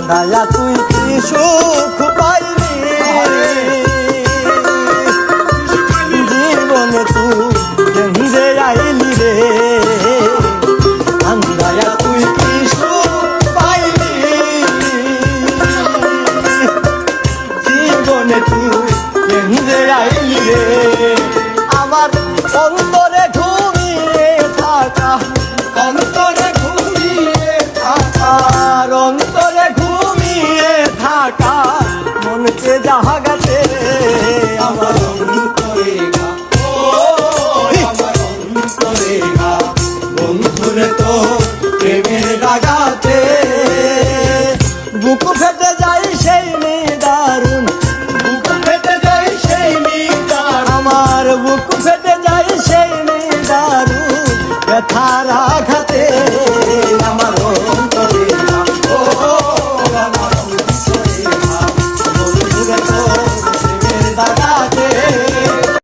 আন্দায়া তুই কি সুখ পাইলি জীবনে তুই কেন্দ্রে আইলি রে আন্দায়া তুই কি সুখ পাইলি জীবনে তুই কেন্দ্রে আইলি রে আমার অন্তরে ঘুমিয়ে থাকা অন্তরে ঘুমিয়ে থাকার অন্তরে ঘুমিয়ে থাকা মনকে জাগাতে আমার অন্তরে আমার অন্তরে বন্ধুরে তো প্রেমের লাগাতে বুক ফেটে যায় সেই নিদারুণ বুক ফেটে যায় সেই নিদারুণ আমার বুক ফেটে যায় সেই নিদারুণ ব্যথারা